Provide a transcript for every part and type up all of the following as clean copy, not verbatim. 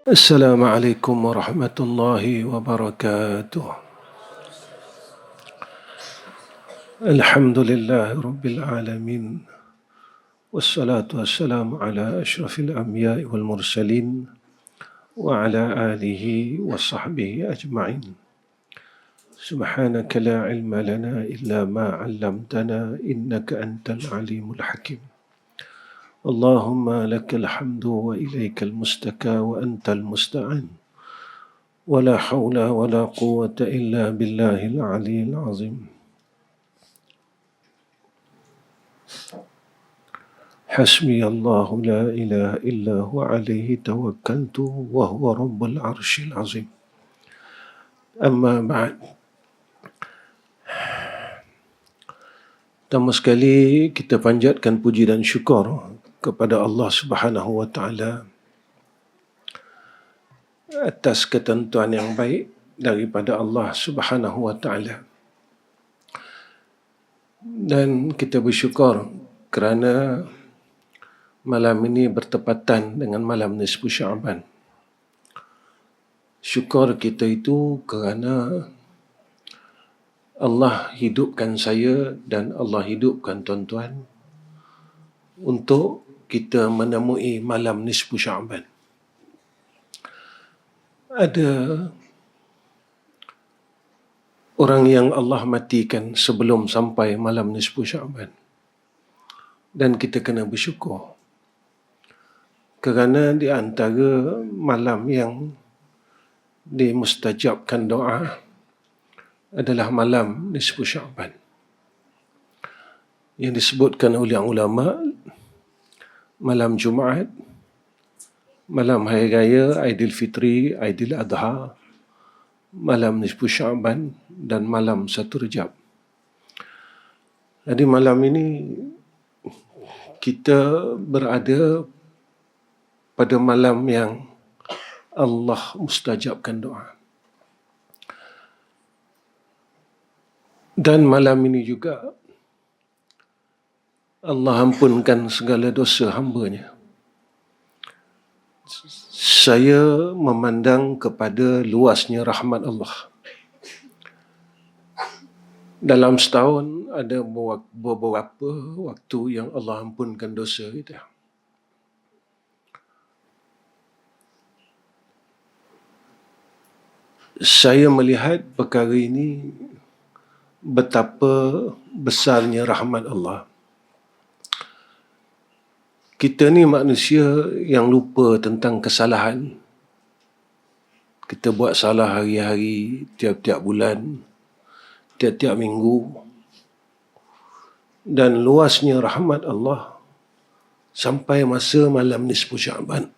السلام عليكم ورحمة الله وبركاته. الحمد لله رب العالمين، والصلاة والسلام على أشرف الأنبياء والمرسلين وعلى آله وصحبه أجمعين. سبحانك لا علم لنا إلا ما علمتنا إنك أنت العليم الحكيم. اللهم لك الحمد وإليك المستكى وأنت المستعان، ولا حول ولا قوة إلا بالله العلي العظيم. حسبي الله لا إله إلا هو عليه توكلت وهو رب العرش العظيم. أما بعد. Pertama sekali kita panjatkan puji dan syukur kepada Allah Subhanahu wa taala atas ketentuan yang baik daripada Allah Subhanahu wa taala. Dan kita bersyukur kerana malam ini bertepatan dengan malam nisfu Sya'ban. Syukur kita itu kerana Allah hidupkan saya dan Allah hidupkan tuan-tuan untuk kita menemui malam nisfu Sya'ban. Ada orang yang Allah matikan sebelum sampai malam nisfu Sya'ban. Dan kita kena bersyukur kerana di antara malam yang dimustajabkan doa adalah malam nisfu Sya'ban, yang disebutkan oleh ulama malam Jumaat, malam Hari Raya Aidilfitri, Aidil Adha, malam nisfu Sya'ban dan malam 1 Rejab. Jadi malam ini kita berada pada malam yang Allah mustajabkan doa. Dan malam ini juga Allah ampunkan segala dosa hamba-Nya. Saya memandang kepada luasnya rahmat Allah. Dalam setahun ada beberapa waktu yang Allah ampunkan dosa kita. Saya melihat perkara ini betapa besarnya rahmat Allah. Kita ni manusia yang lupa tentang kesalahan. Kita buat salah hari-hari, tiap-tiap bulan, tiap-tiap minggu. Dan luasnya rahmat Allah sampai masa malam nisfu Sya'ban.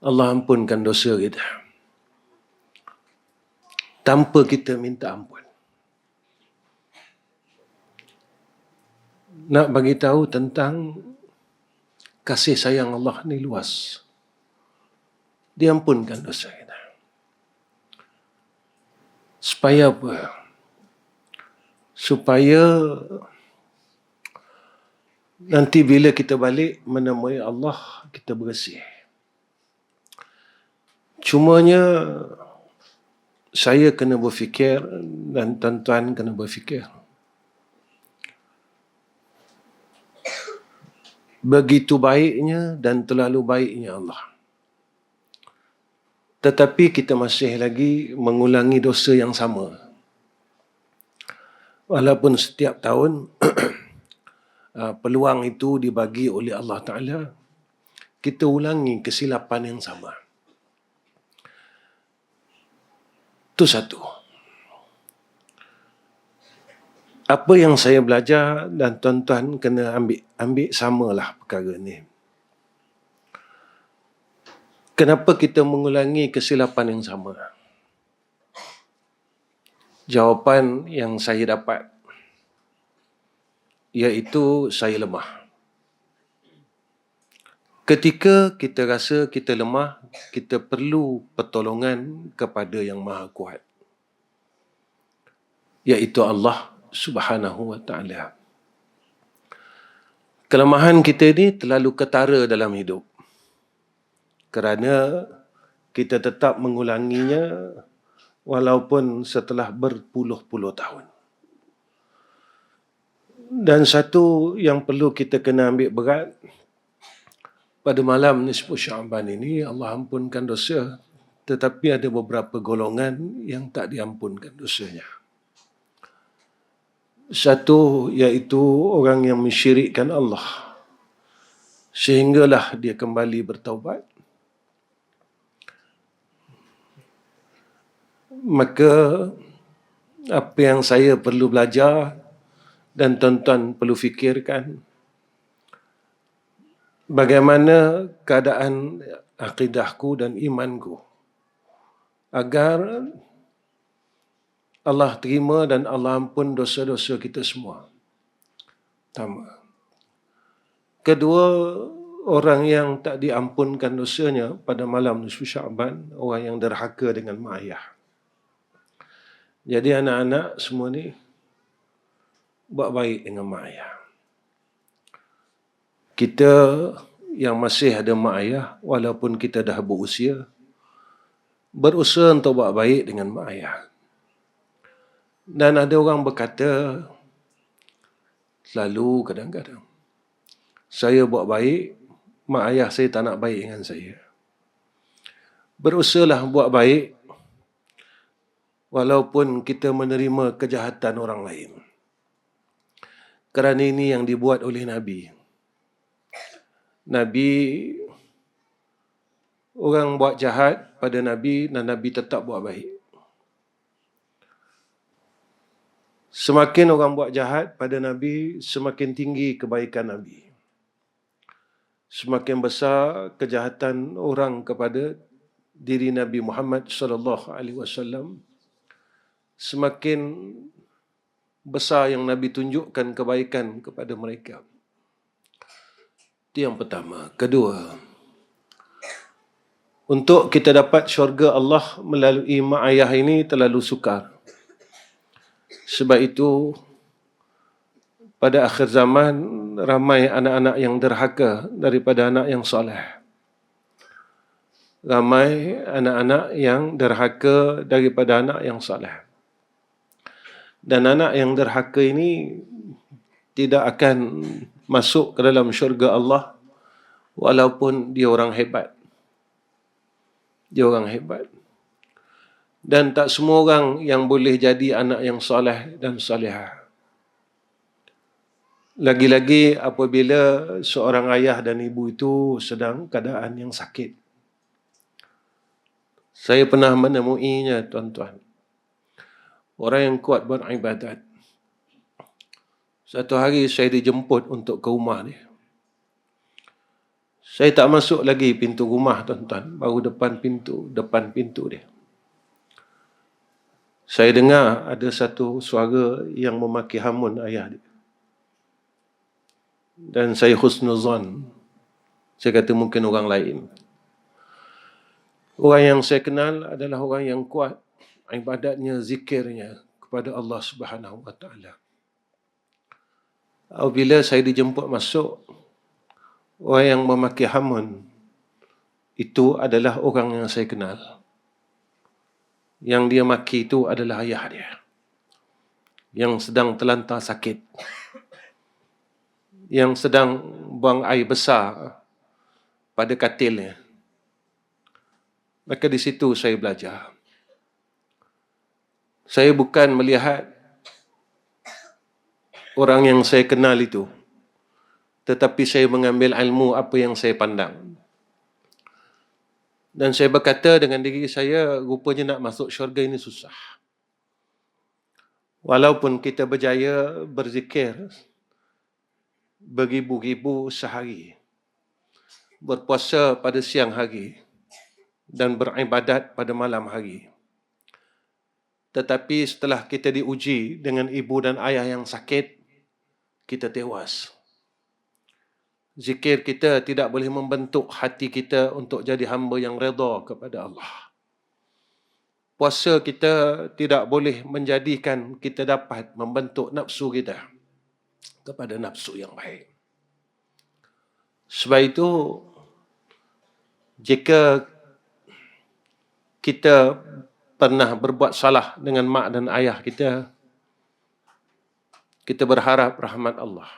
Allah ampunkan dosa kita tanpa kita minta ampun. Nak bagi tahu tentang kasih sayang Allah ni luas. Diampunkan dosa kita. Supaya apa? Supaya nanti bila kita balik menemui Allah, kita bersih. Cumanya saya kena berfikir dan tuan-tuan kena berfikir. Begitu baiknya dan terlalu baiknya Allah. Tetapi kita masih lagi mengulangi dosa yang sama. Walaupun setiap tahun peluang itu dibagi oleh Allah Ta'ala, kita ulangi kesilapan yang sama. Itu satu. Apa yang saya belajar dan tuan-tuan kena ambil samalah perkara ni. Kenapa kita mengulangi kesilapan yang sama? Jawapan yang saya dapat iaitu saya lemah. Ketika kita rasa kita lemah, kita perlu pertolongan kepada Yang Maha Kuat, iaitu Allah Subhanahu wa ta'ala. Kelemahan kita ni terlalu ketara dalam hidup. kerana kita tetap mengulanginya walaupun setelah berpuluh-puluh tahun. Dan satu yang perlu kita kena ambil berat, pada malam nisfu Sya'ban ini Allah ampunkan dosa, tetapi ada beberapa golongan yang tak diampunkan dosanya. Satu iaitu orang yang mensyirikkan Allah sehinggalah dia kembali bertaubat. Maka apa yang saya perlu belajar dan tuan-tuan perlu fikirkan, bagaimana keadaan akidahku dan imanku agar Allah terima dan Allah ampun dosa-dosa kita semua. Pertama. Kedua, orang yang tak diampunkan dosanya pada malam nisfu Sya'ban, orang yang derhaka dengan mak ayah. Jadi anak-anak semua ni buat baik dengan mak ayah. Kita yang masih ada mak ayah, walaupun kita dah berusia, berusaha untuk buat baik dengan mak ayah. Dan ada orang berkata, selalu kadang-kadang, saya buat baik, mak ayah saya tak nak baik dengan saya. Berusahalah buat baik, walaupun kita menerima kejahatan orang lain. Kerana ini yang dibuat oleh Nabi. Nabi, orang buat jahat pada Nabi dan Nabi tetap buat baik. Semakin orang buat jahat pada Nabi, semakin tinggi kebaikan Nabi. Semakin besar kejahatan orang kepada diri Nabi Muhammad sallallahu alaihi wasallam, semakin besar yang Nabi tunjukkan kebaikan kepada mereka. Itu yang pertama. Kedua, untuk kita dapat syurga Allah melalui mak ayah ini terlalu sukar. Sebab itu, pada akhir zaman, ramai anak-anak yang derhaka daripada anak yang soleh. Ramai anak-anak yang derhaka daripada anak yang soleh. Dan anak yang derhaka ini tidak akan masuk ke dalam syurga Allah walaupun dia orang hebat. Dia orang hebat. Dan tak semua orang yang boleh jadi anak yang soleh dan solehah. Lagi-lagi apabila seorang ayah dan ibu itu sedang keadaan yang sakit. Saya pernah menemuinya, tuan-tuan. Orang yang kuat beribadat. Satu hari saya dijemput untuk ke rumah dia. Saya tak masuk lagi pintu rumah, tuan-tuan. Baru depan pintu dia. Saya dengar ada satu suara yang memaki hamun ayah dia. Dan saya husnuzan. Saya kata mungkin orang lain. Orang yang saya kenal adalah orang yang kuat ibadatnya, zikirnya kepada Allah Subhanahu wa taala. Apabila saya dijemput masuk, orang yang memaki hamun itu adalah orang yang saya kenal. Yang dia maki itu adalah ayah dia, yang sedang terlantar sakit, yang sedang buang air besar pada katilnya. Maka di situ saya belajar. Saya bukan melihat orang yang saya kenal itu, tetapi saya mengambil ilmu apa yang saya pandang. Dan saya berkata dengan diri saya, rupanya nak masuk syurga ini susah. Walaupun kita berjaya berzikir beribu-ribu sehari, berpuasa pada siang hari, dan beribadat pada malam hari. Tetapi setelah kita diuji dengan ibu dan ayah yang sakit, kita tewas. Zikir kita tidak boleh membentuk hati kita untuk jadi hamba yang redha kepada Allah. Puasa kita tidak boleh menjadikan kita dapat membentuk nafsu kita kepada nafsu yang baik. Sebab itu, Jika kita pernah berbuat salah dengan mak dan ayah kita, kita berharap rahmat Allah.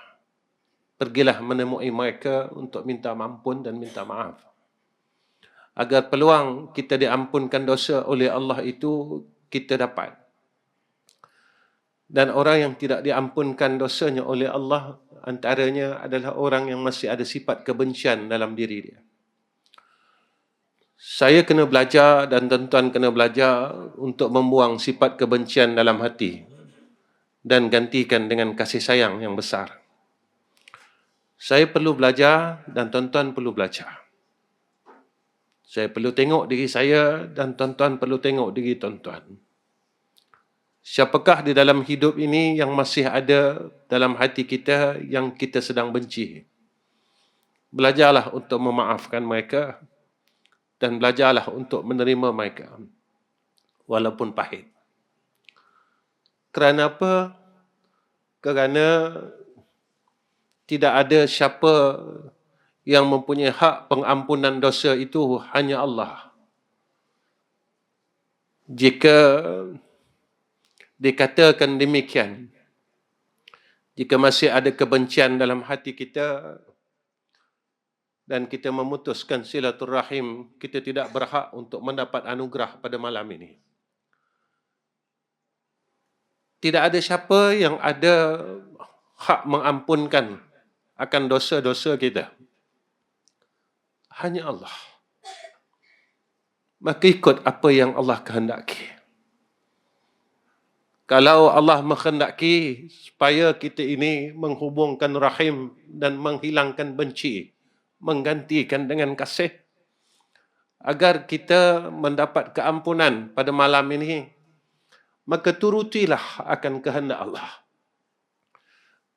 Pergilah menemui mereka untuk minta ampun dan minta maaf. Agar peluang kita diampunkan dosa oleh Allah itu kita dapat. Dan orang yang tidak diampunkan dosanya oleh Allah, antaranya adalah orang yang masih ada sifat kebencian dalam diri dia. Saya kena belajar dan tuan-tuan kena belajar untuk membuang sifat kebencian dalam hati dan gantikan dengan kasih sayang yang besar. Saya perlu belajar dan tuan-tuan perlu belajar. Saya perlu tengok diri saya dan tuan-tuan perlu tengok diri tuan-tuan. Siapakah di dalam hidup ini yang masih ada dalam hati kita yang kita sedang benci? Belajarlah untuk memaafkan mereka dan belajarlah untuk menerima mereka, walaupun pahit. Kerana apa? Kerana tidak ada siapa yang mempunyai hak pengampunan dosa itu, hanya Allah. Jika dikatakan demikian, jika masih ada kebencian dalam hati kita dan kita memutuskan silaturahim, kita tidak berhak untuk mendapat anugerah pada malam ini. Tidak ada siapa yang ada hak mengampunkan akan dosa-dosa kita. Hanya Allah. Maka ikut apa yang Allah kehendaki. Kalau Allah menghendaki supaya kita ini menghubungkan rahim dan menghilangkan benci, menggantikan dengan kasih, agar kita mendapat keampunan pada malam ini, maka turutilah akan kehendak Allah.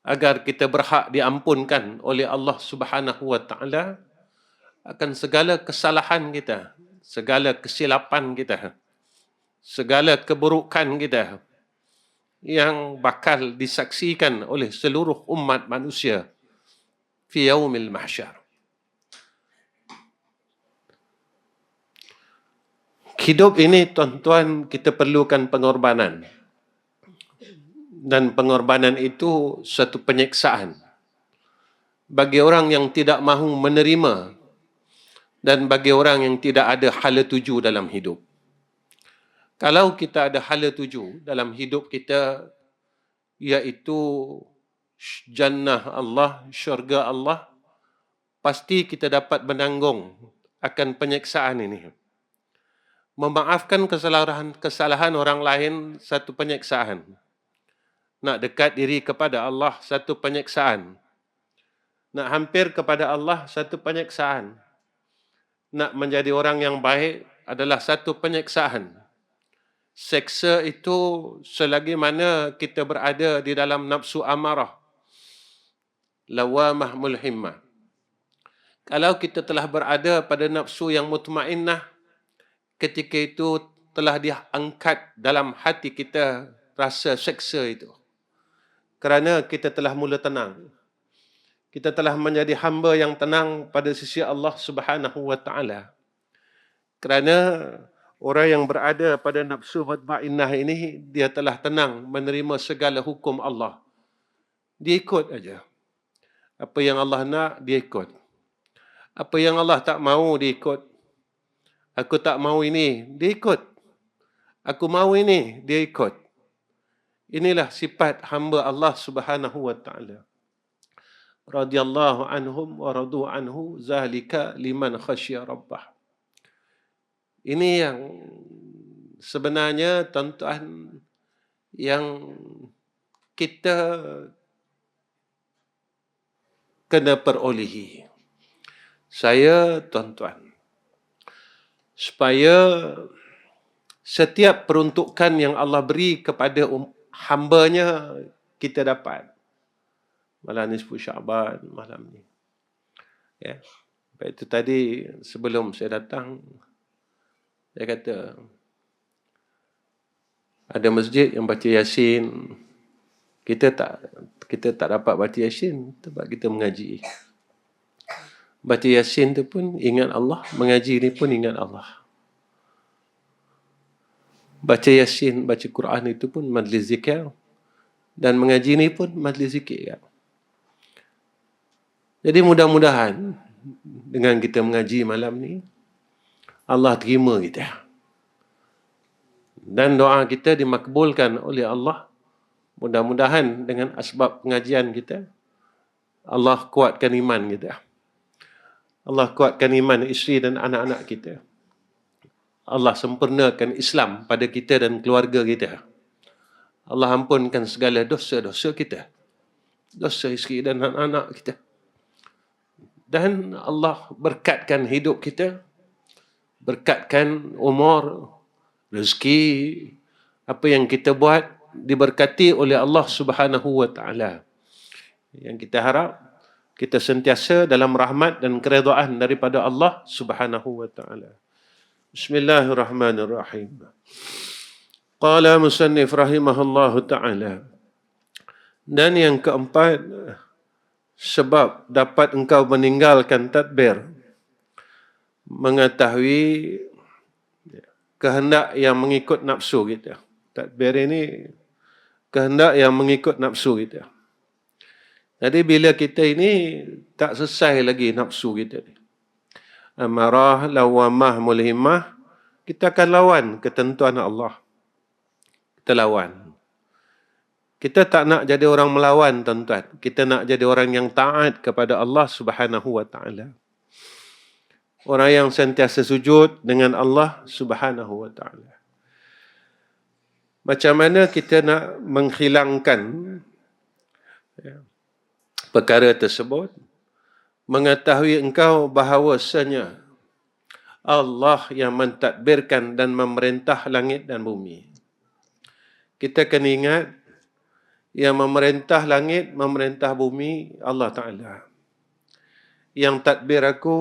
Agar kita berhak diampunkan oleh Allah Subhanahu wa Ta'ala akan segala kesalahan kita, segala kesilapan kita, segala keburukan kita yang bakal disaksikan oleh seluruh umat manusia fi yaumil mahsyar. Hidup ini, tuan-tuan, kita perlukan pengorbanan. Dan pengorbanan itu satu penyiksaan bagi orang yang tidak mahu menerima dan bagi orang yang tidak ada hala tuju dalam hidup. Kalau kita ada hala tuju dalam hidup kita, iaitu jannah Allah, syurga Allah, pasti kita dapat menanggung akan penyiksaan ini. Memaafkan kesalahan orang lain, satu penyiksaan. Nak dekat diri kepada Allah, satu penyiksaan. Nak hampir kepada Allah, satu penyiksaan. Nak menjadi orang yang baik adalah satu penyiksaan. Seksa itu selagi mana kita berada di dalam nafsu amarah, lawamah mulhimmah. Kalau kita telah berada pada nafsu yang mutmainnah, ketika itu telah diangkat dalam hati kita rasa seksa itu. Kerana kita telah mula tenang. Kita telah menjadi hamba yang tenang pada sisi Allah Subhanahu wa Ta'ala. Kerana orang yang berada pada nafsu mutmainnah ini, dia telah tenang menerima segala hukum Allah. Dia ikut aja. Apa yang Allah nak, dia ikut. Apa yang Allah tak mahu, dia ikut. Aku tak mahu ini, dia ikut. Aku mahu ini, dia ikut. Inilah sifat hamba Allah Subhanahu wa Ta'ala. Radiyallahu anhum wa radu anhu, zalika liman khasya rabbah. Ini yang sebenarnya, tuan-tuan, yang kita kena perolehi. Saya, tuan-tuan, supaya setiap peruntukan yang Allah beri kepada hamba-Nya kita dapat. Malam ni 10 Syaban, malam ni. Ya. Baik, itu tadi sebelum saya datang, saya kata, ada masjid yang baca Yasin. Kita tak dapat baca Yasin sebab kita mengaji. Baca Yasin tu pun ingat Allah, mengaji ni pun ingat Allah. Baca Yasin, baca Quran itu pun majlis zikir, dan mengaji ni pun majlis zikir. Jadi mudah-mudahan dengan kita mengaji malam ni, Allah terima kita. Dan doa kita dimakbulkan oleh Allah. Mudah-mudahan dengan asbab pengajian kita, Allah kuatkan iman kita. Allah kuatkan iman isteri dan anak-anak kita. Allah sempurnakan Islam pada kita dan keluarga kita. Allah ampunkan segala dosa-dosa kita. Dosa isteri dan anak-anak kita. Dan Allah berkatkan hidup kita. Berkatkan umur, rezeki, apa yang kita buat diberkati oleh Allah Subhanahu wa taala. Yang kita harap kita sentiasa dalam rahmat dan keredaan daripada Allah Subhanahu wa taala. Bismillahirrahmanirrahim. Qala musannif rahimahullahu taala. Dan yang keempat, sebab dapat engkau meninggalkan tadbir, mengetahui kehendak yang mengikut nafsu kita. Tadbir ini kehendak yang mengikut nafsu kita. Jadi bila kita ini tak selesai lagi nafsu kita ni, amarah, lawamah, mulhimah, kita akan lawan ketentuan Allah. Kita lawan. Kita tak nak jadi orang melawan, tuan-tuan. Kita nak jadi orang yang taat kepada Allah Subhanahu wa taala. Orang yang sentiasa sujud dengan Allah Subhanahu wa taala. Macam mana kita nak menghilangkan perkara tersebut? Mengetahui engkau bahawasanya Allah yang mentadbirkan dan memerintah langit dan bumi. Kita kena ingat yang memerintah langit, memerintah bumi Allah Ta'ala. Yang tadbir aku,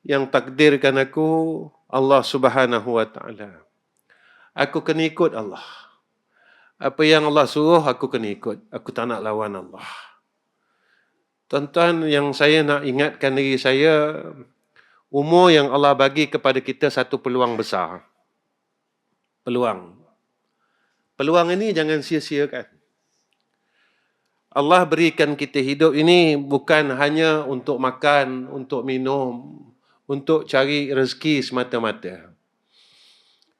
yang takdirkan aku Allah Subhanahu wa taala. Aku kena ikut Allah. Apa yang Allah suruh aku kena ikut. Aku tak nak lawan Allah. Tuan-tuan, yang saya nak ingatkan diri saya, umur yang Allah bagi kepada kita satu peluang besar. Peluang. Peluang ini jangan sia-siakan. Allah berikan kita hidup ini bukan hanya untuk makan, untuk minum, untuk cari rezeki semata-mata.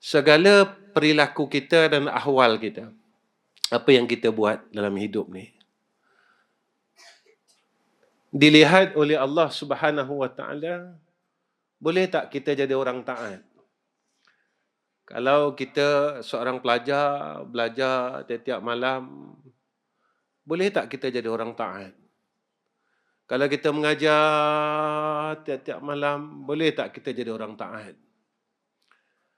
Segala perilaku kita dan ahwal kita, apa yang kita buat dalam hidup ni, dilihat oleh Allah Subhanahu wa taala. Boleh tak kita jadi orang taat? Kalau kita seorang pelajar, belajar tiap-tiap malam, boleh tak kita jadi orang taat? Kalau kita mengajar tiap-tiap malam, boleh tak kita jadi orang taat?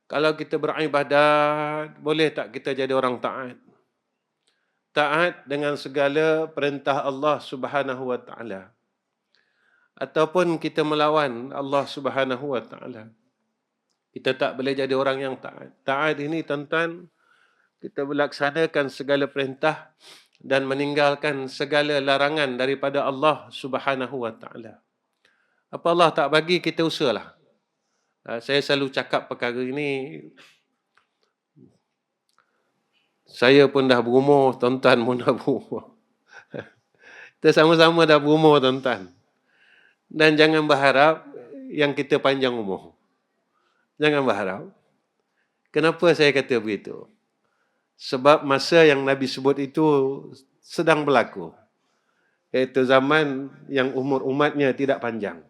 Kalau kita beribadat, boleh tak kita jadi orang taat? Taat dengan segala perintah Allah Subhanahu wa taala. Ataupun kita melawan Allah Subhanahu wa taala. Kita tak boleh jadi orang yang taat. Taat ini, tuan-tuan, kita melaksanakan segala perintah dan meninggalkan segala larangan daripada Allah Subhanahu wa taala. Apa Allah tak bagi, kita usahalah. Saya selalu cakap perkara ini. Saya pun dah berumur, tuan-tuan pun dah berumur. Kita sama-sama dah berumur, tuan-tuan. Dan jangan berharap yang kita panjang umur. Jangan berharap. Kenapa saya kata begitu? Sebab masa yang Nabi sebut itu sedang berlaku. Iaitu zaman yang umur umatnya tidak panjang.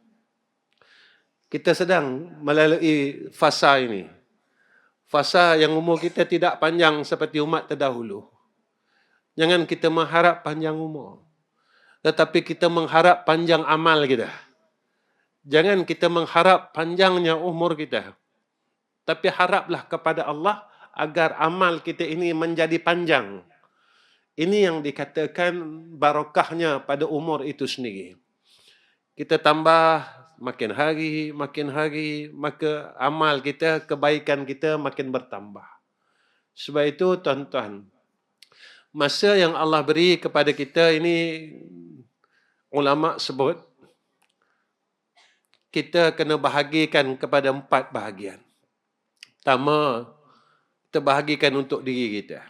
Kita sedang melalui fasa ini. Fasa yang umur kita tidak panjang seperti umat terdahulu. Jangan kita mengharap panjang umur. Tetapi kita mengharap panjang amal kita. Jangan kita mengharap panjangnya umur kita. Tapi haraplah kepada Allah agar amal kita ini menjadi panjang. Ini yang dikatakan barakahnya pada umur itu sendiri. Kita tambah makin hari, maka amal kita, kebaikan kita makin bertambah. Sebab itu, tuan-tuan, masa yang Allah beri kepada kita ini, ulama sebut, kita kena bahagikan kepada 4 bahagian. Pertama, kita bahagikan untuk diri kita.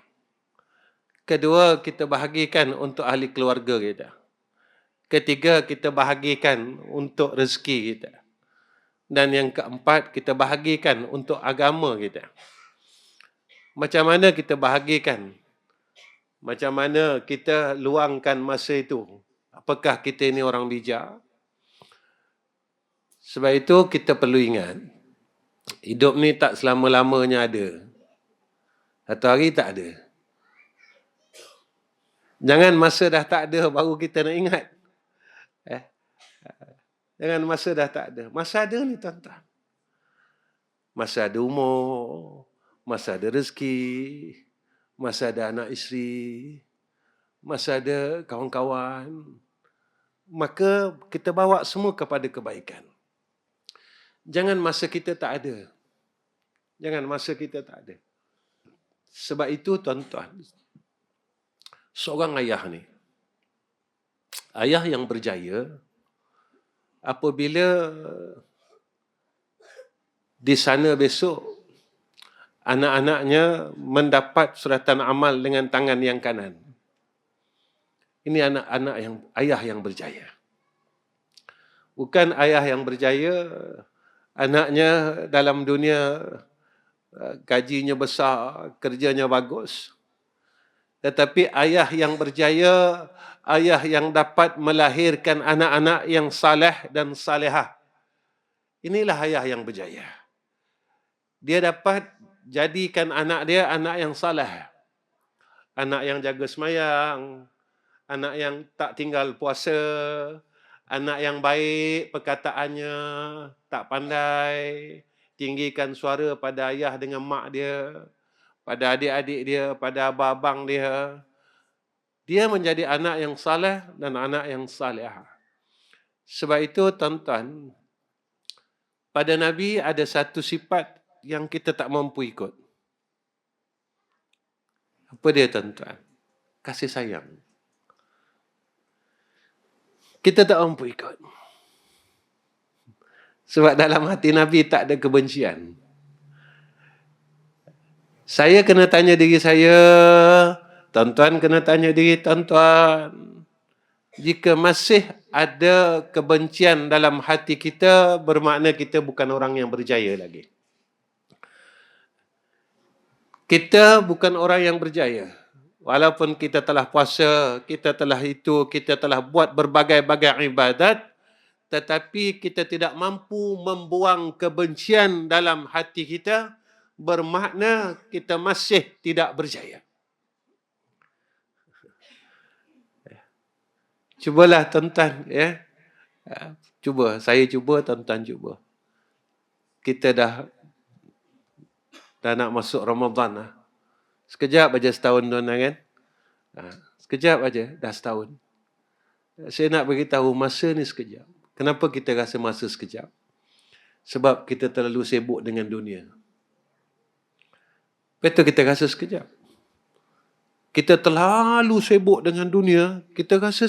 Kedua, kita bahagikan untuk ahli keluarga kita. Ketiga, kita bahagikan untuk rezeki kita. Dan yang keempat, kita bahagikan untuk agama kita. Macam mana kita bahagikan? Macam mana kita luangkan masa itu? Apakah kita ini orang bijak? Sebab itu kita perlu ingat, hidup ni tak selama-lamanya ada. Satu hari tak ada. Jangan masa dah tak ada baru kita nak ingat. Jangan masa dah tak ada. Masa ada ni tuan-tuan. Masa ada umur, masa ada rezeki, masa ada anak isteri, masa ada kawan-kawan. Maka kita bawa semua kepada kebaikan. Jangan masa kita tak ada. Jangan masa kita tak ada. Sebab itu tuan-tuan, seorang ayah ni, ayah yang berjaya, apabila di sana besok anak-anaknya mendapat suratan amal dengan tangan yang kanan. Ini anak-anak yang ayah yang berjaya. Bukan ayah yang berjaya, anaknya dalam dunia gajinya besar, kerjanya bagus. Tetapi ayah yang berjaya, ayah yang dapat melahirkan anak-anak yang saleh dan salehah. Inilah ayah yang berjaya. Dia dapat jadikan anak dia anak yang saleh. Anak yang jaga semayang, anak yang tak tinggal puasa, anak yang baik perkataannya, tak pandai, tinggikan suara pada ayah dengan mak dia, pada adik-adik dia, pada abang-abang dia. Dia menjadi anak yang saleh dan anak yang salihah. Sebab itu tuan-tuan, pada Nabi ada satu sifat yang kita tak mampu ikut. Apa dia tuan-tuan? Kasih sayang. Kita tak mampu ikut. Sebab dalam hati Nabi tak ada kebencian. Saya kena tanya diri saya, tuan-tuan kena tanya diri tuan-tuan. Jika masih ada kebencian dalam hati kita, bermakna kita bukan orang yang berjaya lagi. Kita bukan orang yang berjaya. Walaupun kita telah puasa, kita telah itu, kita telah buat berbagai-bagai ibadat, tetapi kita tidak mampu membuang kebencian dalam hati kita, bermakna kita masih tidak berjaya. Cubalah tuan-tuan, ya. Cuba, saya cuba, tuan-tuan cuba. Kita dah nak masuk Ramadan lah. Sekejap aja setahun tuan-tuan kan. Sekejap aja dah setahun. Saya nak beritahu masa ni sekejap. Kenapa kita rasa masa sekejap? Sebab kita terlalu sibuk dengan dunia. Betul kita rasa sekejap. Kita terlalu sibuk dengan dunia, kita rasa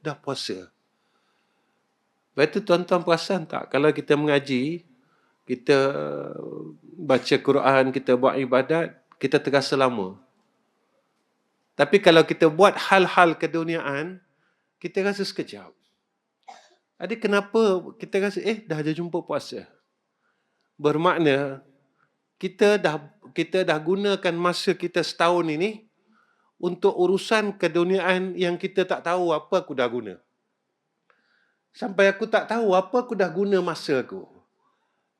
dah puasa. Betul tuan-tuan perasan tak? Kalau kita mengaji, kita baca Quran, kita buat ibadat, kita terasa lama. Tapi kalau kita buat hal-hal keduniaan, kita rasa sekejap. Adik kenapa kita rasa dah ada jumpa puasa? Bermakna kita dah gunakan masa kita setahun ini untuk urusan keduniaan yang kita tak tahu apa aku dah guna. Sampai aku tak tahu apa aku dah guna masa aku.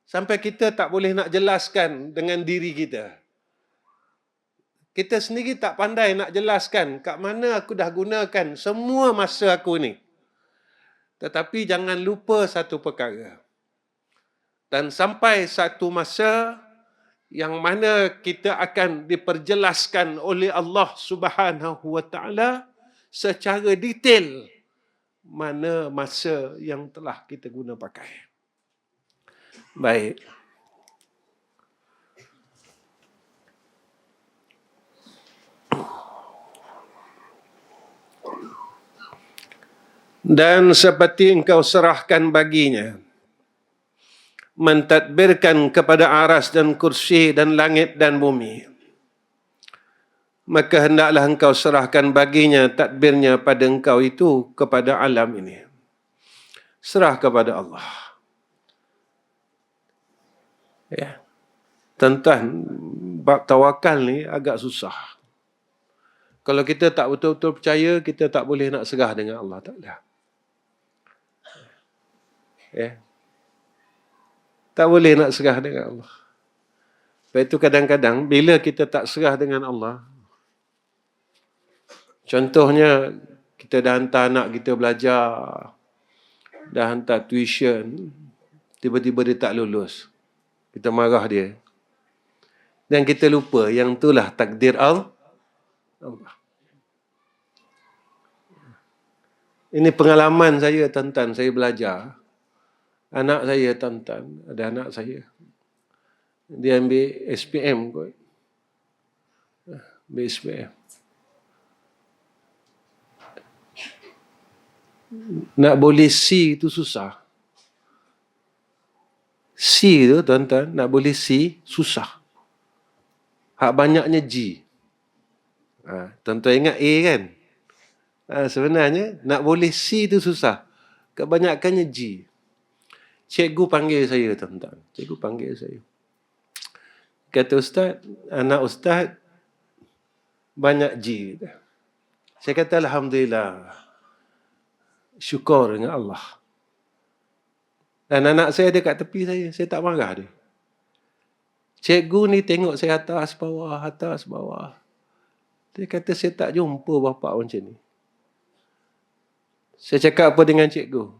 Sampai kita tak boleh nak jelaskan dengan diri kita. Kita sendiri tak pandai nak jelaskan kat mana aku dah gunakan semua masa aku ni. Tetapi jangan lupa satu perkara. Dan sampai satu masa yang mana kita akan diperjelaskan oleh Allah Subhanahu wa taala secara detail mana masa yang telah kita guna pakai. Baik. Dan seperti engkau serahkan baginya mentadbirkan kepada aras dan kursi dan langit dan bumi, maka hendaklah engkau serahkan baginya tadbirnya pada engkau itu kepada alam ini. Serah kepada Allah. Ya. Tuan-tuan, bab tawakal ni agak susah. Kalau kita tak betul-betul percaya, kita tak boleh nak serah dengan Allah Ta'ala. Ya. Tak boleh nak serah dengan Allah. Sebab itu kadang-kadang, bila kita tak serah dengan Allah, contohnya, kita dah hantar anak kita belajar, dah hantar tuition, tiba-tiba dia tak lulus. Kita marah dia. Dan kita lupa yang itulah takdir Allah. Ini pengalaman saya, tuan-tuan, saya belajar. Anak saya, tuan-tuan, ada anak saya. Dia ambil SPM kot. Ambil SPM. Nak boleh C itu susah. C tu, tuan-tuan, nak boleh C, susah. Hak banyaknya G. Tuan-tuan ingat A kan? Sebenarnya, nak boleh C itu susah. Kebanyakannya G. Cikgu panggil saya, tuan-tuan. Cikgu panggil saya. Kata Ustaz, anak Ustaz banyak G. Saya kata Alhamdulillah. Syukur dengan Allah. Dan anak saya ada kat tepi saya. Saya tak marah dia. Cikgu ni tengok saya atas bawah. Dia kata saya tak jumpa bapa macam ni. Saya cakap apa dengan cikgu?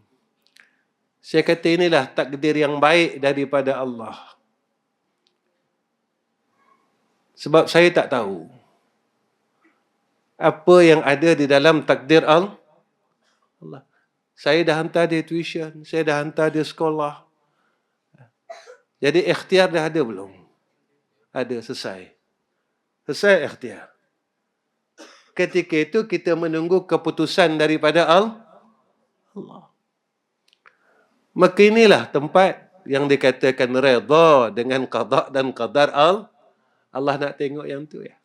Saya kata inilah takdir yang baik daripada Allah. Sebab saya tak tahu apa yang ada di dalam takdir Allah. Saya dah hantar dia tuition, saya dah hantar dia sekolah. Jadi ikhtiar dah ada belum? Ada, selesai. Selesai ikhtiar. Ketika itu kita menunggu keputusan daripada Allah. Maka inilah tempat yang dikatakan redha dengan qada dan qadar Allah. Allah nak tengok yang tu ya.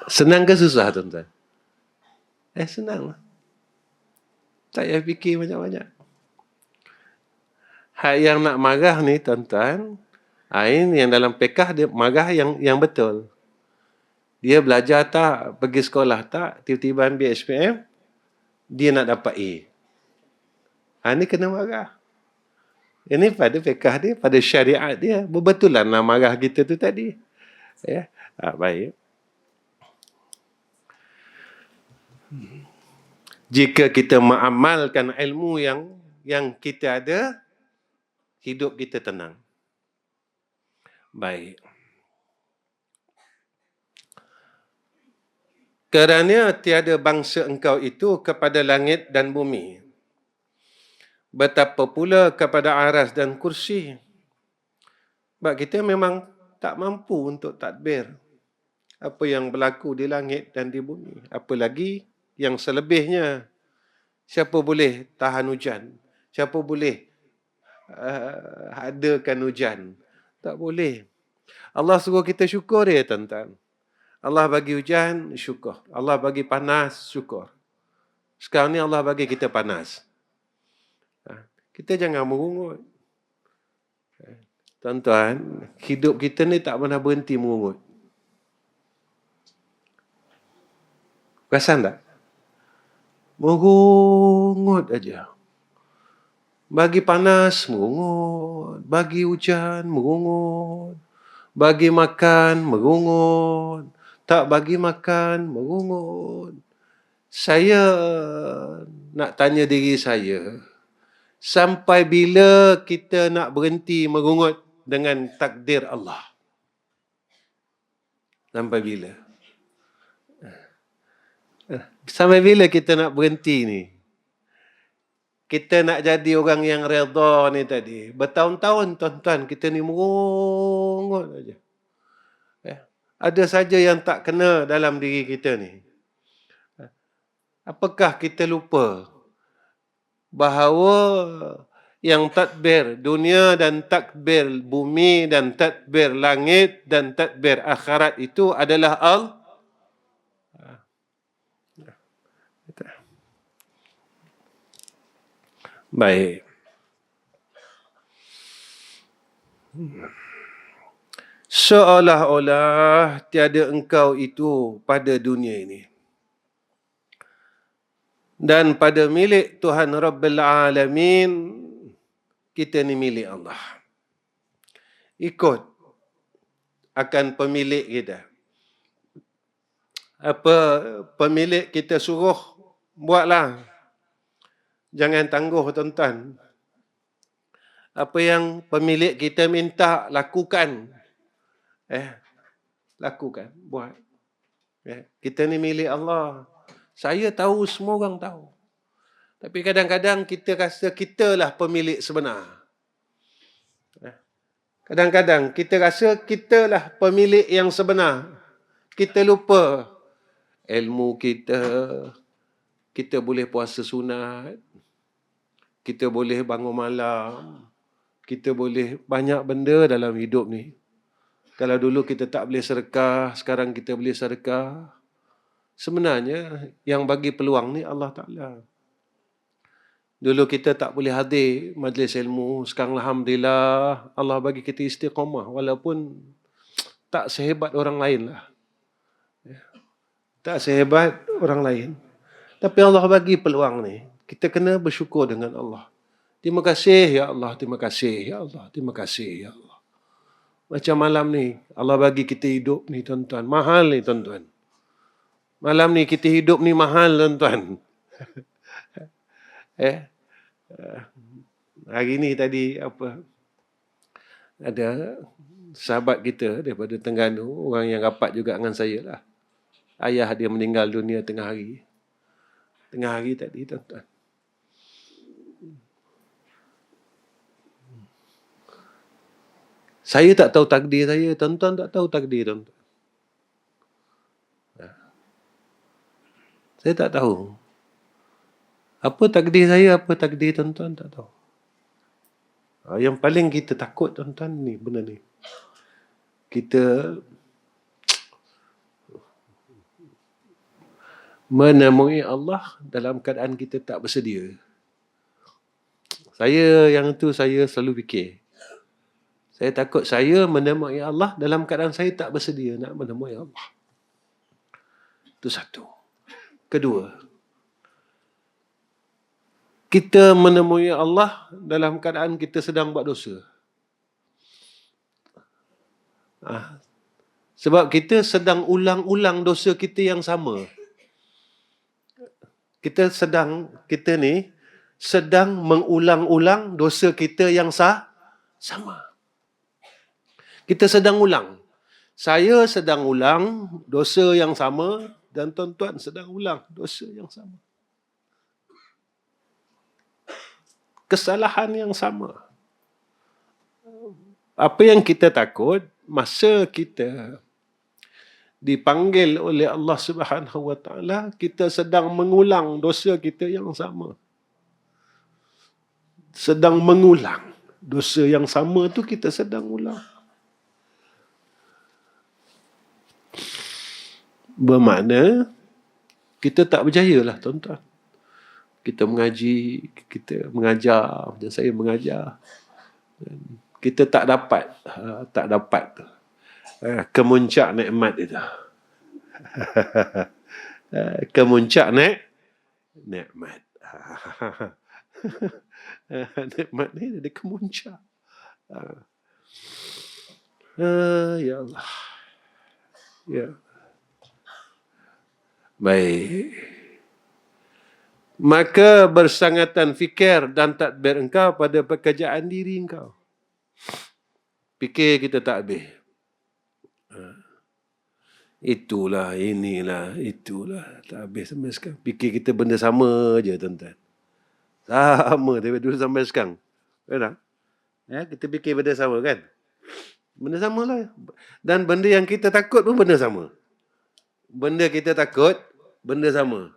Senang ke susah, tuan-tuan? Senang lah. Tak payah fikir banyak-banyak. Hak yang nak marah ni, tuan-tuan, ini yang dalam pekah dia marah yang betul. Dia belajar tak, pergi sekolah tak, tiba-tiba ambil SPM, dia nak dapat A. Ini kena marah. Ini pada pekah dia, pada syariat dia, berbetulan lah marah kita tu tadi. Ya, baik. Jika kita mengamalkan ilmu yang kita ada, hidup kita tenang. Baik. Kerana tiada bangsa engkau itu kepada langit dan bumi. Betapa pula kepada aras dan kursi. Sebab kita memang tak mampu untuk tadbir apa yang berlaku di langit dan di bumi. Apalagi yang selebihnya. Siapa boleh tahan hujan? Siapa boleh adakan hujan? Tak boleh. Allah suruh kita syukur ya, tuan-tuan. Allah bagi hujan, syukur. Allah bagi panas, syukur. Sekarang ni Allah bagi kita panas. Kita jangan merungut. Tuan-tuan, hidup kita ni tak pernah berhenti merungut. Perasan tak? Merungut aja. Bagi panas, merungut. Bagi hujan, merungut. Bagi makan, merungut. Tak bagi makan, merungut. Saya nak tanya diri saya, sampai bila kita nak berhenti merungut dengan takdir Allah? Sampai bila? Sampai bila kita nak berhenti ni? Kita nak jadi orang yang redha ni tadi. Bertahun-tahun, tuan-tuan, kita ni merungut aja. ada saja yang tak kena dalam diri kita ni. Apakah kita lupa bahawa yang tadbir dunia dan tadbir bumi dan tadbir langit dan tadbir akhirat itu adalah Allah. Baik. Seolah-olah tiada engkau itu pada dunia ini. Dan pada milik Tuhan Rabbil Alamin, kita ni milik Allah. Ikut akan pemilik kita. Apa pemilik kita suruh, buatlah. Jangan tangguh, tuan-tuan. Apa yang pemilik kita minta, lakukan. Lakukan, buat. Kita ni milik Allah. Saya tahu, semua orang tahu. Tapi kadang-kadang kita rasa kitalah pemilik sebenar. Kadang-kadang kita rasa kitalah pemilik yang sebenar. Kita lupa ilmu kita. Kita boleh puasa sunat. Kita boleh bangun malam. Kita boleh banyak benda dalam hidup ni. Kalau dulu kita tak boleh sedekah, sekarang kita boleh sedekah. Sebenarnya yang bagi peluang ni Allah Ta'ala. Dulu kita tak boleh hadir majlis ilmu, sekarang Alhamdulillah Allah bagi kita istiqamah walaupun tak sehebat orang lain lah. Tak sehebat orang lain. Tapi Allah bagi peluang ni. Kita kena bersyukur dengan Allah. Terima kasih ya Allah, terima kasih ya Allah, terima kasih ya Allah. Macam malam ni, Allah bagi kita hidup ni tuan-tuan. Mahal ni tuan-tuan. Malam ni kita hidup ni mahal tuan-tuan. Hari ni tadi ada sahabat kita daripada Terengganu, orang yang rapat juga dengan saya lah. Ayah dia meninggal dunia tengah hari. Tengah hari tadi tuan-tuan. Saya tak tahu takdir saya, tuan-tuan tak tahu takdir tuan-tuan. Saya tak tahu. Apa takdir saya, apa takdir tuan-tuan, tak tahu. Yang paling kita takut tuan-tuan ni, benda ni. Kita menemui Allah dalam keadaan kita tak bersedia. Saya selalu fikir. Saya takut saya menemui Allah dalam keadaan saya tak bersedia nak menemui Allah. Itu satu. Kedua, kita menemui Allah dalam keadaan kita sedang buat dosa. Sebab kita sedang ulang-ulang dosa kita yang sama. Kita ni sedang mengulang-ulang dosa kita yang sama. Kita sedang ulang. Saya sedang ulang dosa yang sama dan tuan-tuan sedang ulang dosa yang sama. Kesalahan yang sama. Apa yang kita takut, masa kita dipanggil oleh Allah Subhanahu Wa Taala, kita sedang mengulang dosa kita yang sama. Sedang mengulang dosa yang sama tu kita sedang ulang. Bermakna kita tak berjaya lah tuan-tuan. Kita mengaji, kita mengajar, macam saya mengajar. Kita tak dapat kemuncak nikmat itu. Kemuncak nikmat. Nikmat ni ada kemuncak. Ya Allah. Ya. Baik. Maka bersangatan fikir dan tadbir engkau pada pekerjaan diri engkau. Fikir kita tak habis. Itulah, inilah, itulah. Tak habis sampai sekarang. Fikir kita benda sama je tuan-tuan. Sama dari dulu sampai sekarang. Betul tak? Kita fikir benda sama kan? Benda sama lah. Dan benda yang kita takut pun benda sama. Benda kita takut, benda sama.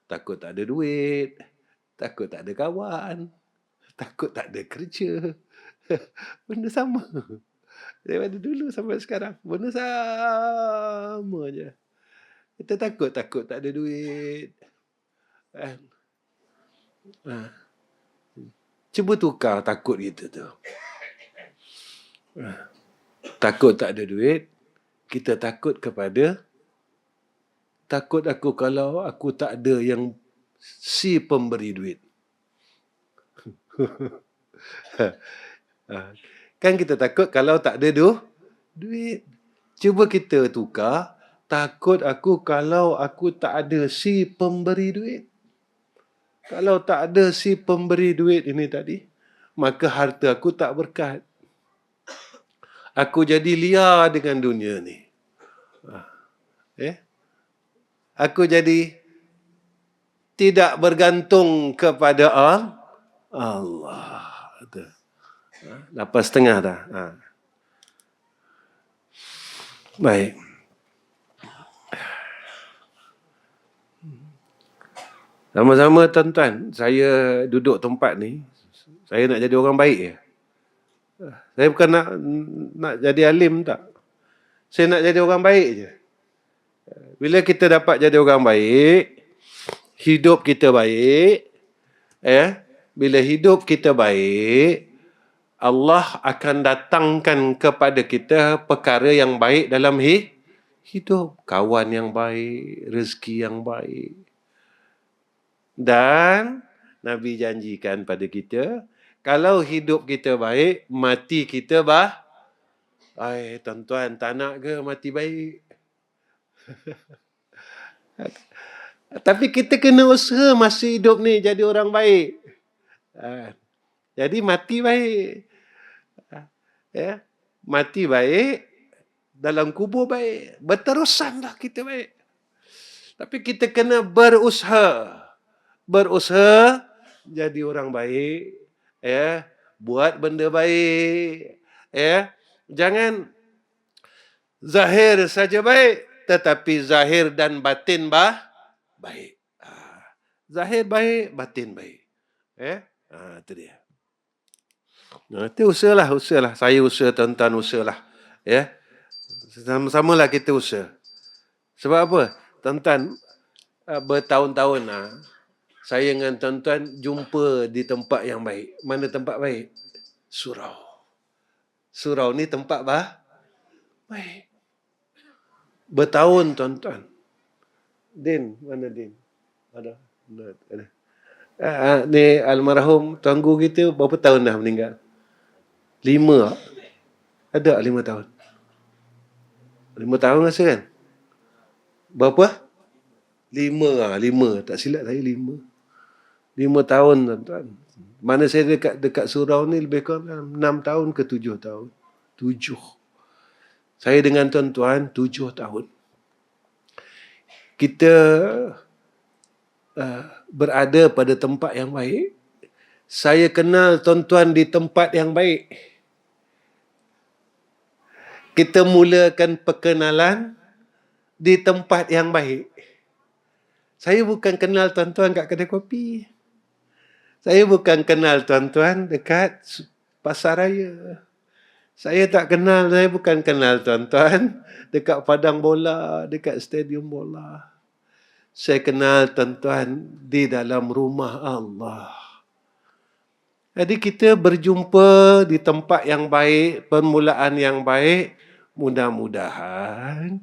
Takut tak ada duit, takut tak ada kawan, takut tak ada kerja. Benda sama. Daripada dulu sampai sekarang. Benda sama je. Kita takut tak ada duit. Kan? Cuba tukar takut kita tu. Takut tak ada duit, kita takut kepada takut aku kalau aku tak ada yang si pemberi duit. Kan kita takut kalau tak ada duit. Cuba kita tukar, takut aku kalau aku tak ada si pemberi duit. Kalau tak ada si pemberi duit ini tadi, maka harta aku tak berkat. Aku jadi liar dengan dunia ni. Aku jadi tidak bergantung kepada Allah. 8,5 dah. Baik. Sama-sama tuan-tuan, saya duduk tempat ni, saya nak jadi orang baik je. Saya bukan nak jadi alim tak. Saya nak jadi orang baik je. Bila kita dapat jadi orang baik, hidup kita baik, bila hidup kita baik, Allah akan datangkan kepada kita perkara yang baik dalam hidup. Kawan yang baik, rezeki yang baik. Dan Nabi janjikan pada kita, kalau hidup kita baik, mati kita tuan-tuan, tak nak ke mati baik? Tapi kita kena usaha masih hidup ni jadi orang baik. Jadi mati baik. Mati baik, dalam kubur baik. Berterusanlah kita baik. Tapi kita kena berusaha. Berusaha jadi orang baik. Buat benda baik. Jangan zahir saja baik, tetapi zahir dan batin baik. Zahir baik, batin baik. Itu dia. Itu usahalah. Saya usaha, tuan-tuan usahalah. Sama-samalah kita usaha. Sebab apa? Tuan-tuan, bertahun-tahun saya dengan tuan-tuan jumpa di tempat yang baik. Mana tempat baik? Surau. Surau ni tempat baik. Bertahun, tuan-tuan. Din, mana Din? Ada. Ni almarhum Tuan Guru kita berapa tahun dah meninggal? 5. Ada 5 tahun. 5 tahun rasa kan? Berapa? 5. Tak silap saya 5. 5 tahun, tuan-tuan. Mana saya dekat surau ni lebih kurang 6 tahun ke 7 tahun. 7. Saya dengan tuan-tuan 7 tahun. Kita berada pada tempat yang baik. Saya kenal tuan-tuan di tempat yang baik. Kita mulakan perkenalan di tempat yang baik. Saya bukan kenal tuan-tuan kat kedai kopi. Saya bukan kenal tuan-tuan dekat pasar raya. Saya bukan kenal tuan-tuan dekat padang bola, dekat stadium bola. Saya kenal tuan-tuan di dalam rumah Allah. Jadi kita berjumpa di tempat yang baik, permulaan yang baik. Mudah-mudahan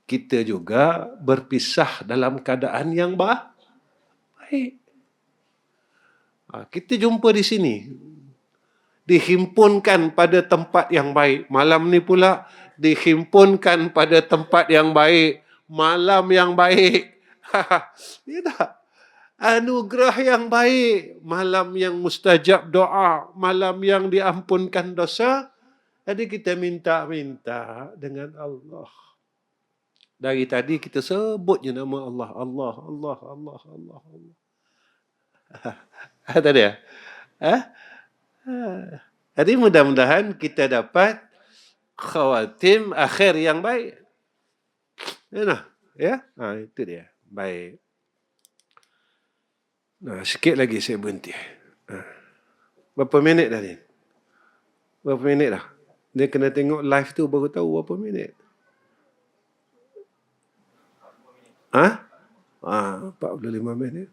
kita juga berpisah dalam keadaan yang baik. Kita jumpa di sini. Dihimpunkan pada tempat yang baik. Malam ni pula dihimpunkan pada tempat yang baik. Malam yang baik. Dia tak? Anugerah yang baik. Malam yang mustajab doa. Malam yang diampunkan dosa. Jadi kita minta-minta dengan Allah. Dari tadi kita sebut je nama Allah. Allah. Tadi ya? Jadi mudah-mudahan kita dapat khawatim akhir yang baik. Ya, itu dia. Baik. Nah, sikit lagi saya berhenti. Berapa minit dah ni? Berapa minit dah? Dia kena tengok live tu baru tahu berapa minit. 45 minit.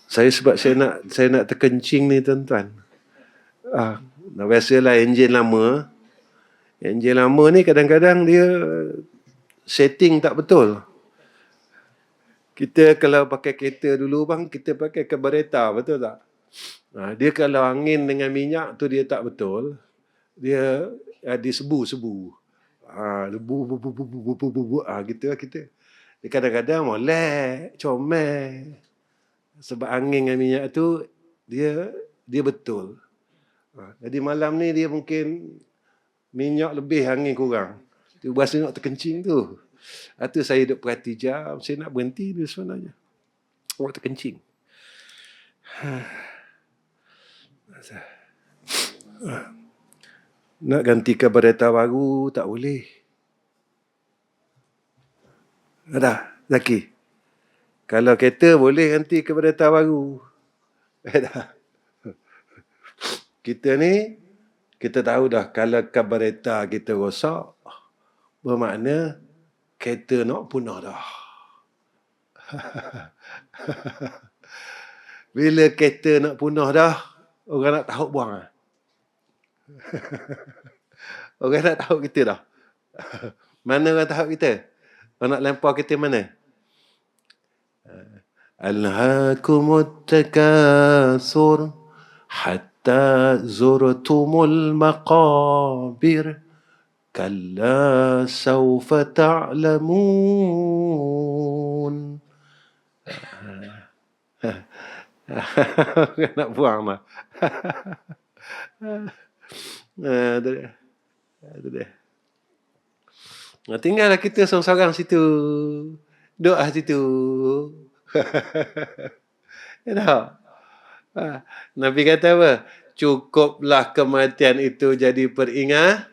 Sebab saya nak terkencing ni tuan-tuan. Biasalah enjin lama. Enjin lama ni kadang-kadang dia setting tak betul. Kita kalau pakai kereta dulu bang, kita pakai carburetor, betul tak? Dia kalau angin dengan minyak tu dia tak betul. Dia disebu-sebu. Gitu lah kita. Dia kadang-kadang molek, comel. Sebab angin dengan minyak tu dia betul. Jadi malam ni dia mungkin minyak lebih, angin kurang. Tu berasa nak terkencing tu. Itu saya duduk perhati jam. Saya nak berhenti dia sebenarnya. Awak terkencing. Nak ganti carburetor baru tak boleh. Dah, Zaki. Kalau kereta boleh ganti carburetor baru. Dah. Kita ni, kita tahu dah kalau carburetor kita rosak, bermakna kereta nak punah dah. Bila kereta nak punah dah, orang nak tahu buang. Orang nak tahu kita dah. Mana orang tahu kita? Orang nak lempar kita mana? Alhaakumut takatsur hatta zurtumul maqabir kalla sawfa ta'lamun. Nak buang lah. Itu dia. Tinggallah kita seorang-seorang situ. Doa situ. Nabi kata apa? Cukuplah kematian itu jadi peringatan.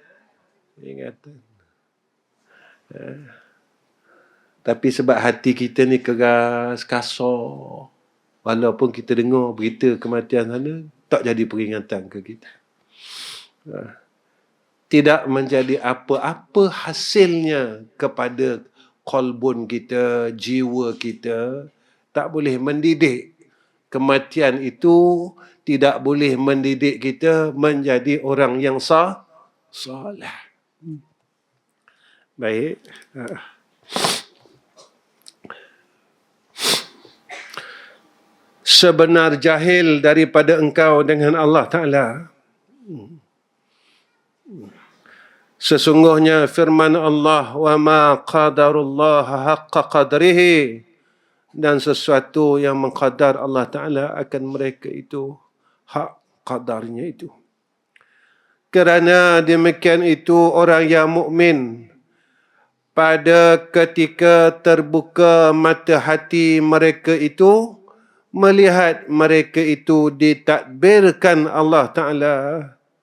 Tapi sebab hati kita ni keras, kasar. Walaupun kita dengar berita kematian sana, tak jadi peringatan ke kita. Tidak menjadi apa-apa hasilnya kepada kolbun kita, jiwa kita. Tak boleh mendidik. Kematian itu tidak boleh mendidik kita menjadi orang yang saleh. Baik. Sebenar jahil daripada engkau dengan Allah Ta'ala. Sesungguhnya firman Allah, wa ma qadarullah haqqa qadrihi, dan sesuatu yang mengqadar Allah Ta'ala akan mereka itu hak qadarnya itu. Kerana demikian itu orang yang mukmin pada ketika terbuka mata hati mereka itu melihat mereka itu ditadbirkan Allah Ta'ala,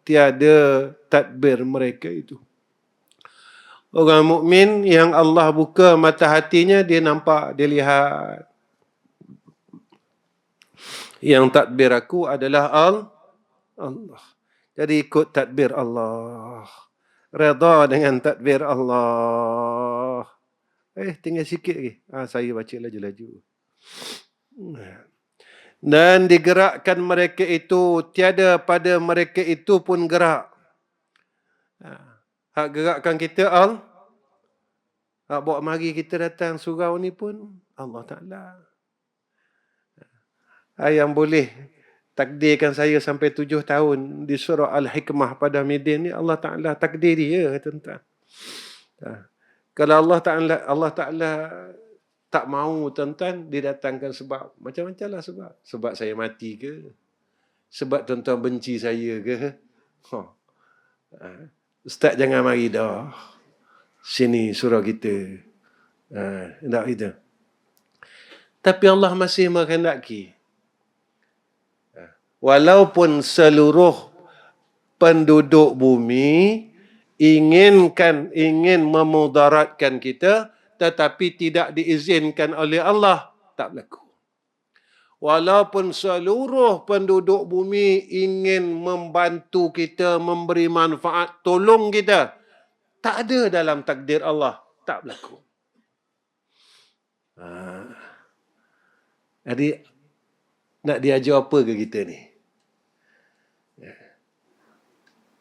tiada tadbir mereka itu. Orang mukmin yang Allah buka mata hatinya, dia nampak, dia lihat. Yang tadbir aku adalah Allah. Jadi ikut tadbir Allah. Redha dengan tadbir Allah. Tinggal sikit lagi. Saya baca laju-laju. Dan digerakkan mereka itu, tiada pada mereka itu pun gerak. Hak gerakkan kita hak bawa mari kita datang surau ni pun Allah Ta'ala. Yang boleh takdirkan saya sampai 7 tahun di surau Al-Hikmah pada Midin ni, Allah Ta'ala takdir dia, tuan-tuan. Kalau Allah Ta'ala tak mahu, tuan-tuan, didatangkan sebab. Macam-macam lah sebab. Sebab saya mati ke? Sebab tuan-tuan benci saya ke? Ustaz jangan mari dah. Sini surau kita. Tak gitu. Tapi Allah masih menghendaki. Walaupun seluruh penduduk bumi ingin memudaratkan kita, tetapi tidak diizinkan oleh Allah, tak berlaku. Walaupun seluruh penduduk bumi ingin membantu kita, memberi manfaat, tolong kita, tak ada dalam takdir Allah, tak berlaku. Jadi, nak diajar apa ke kita ni?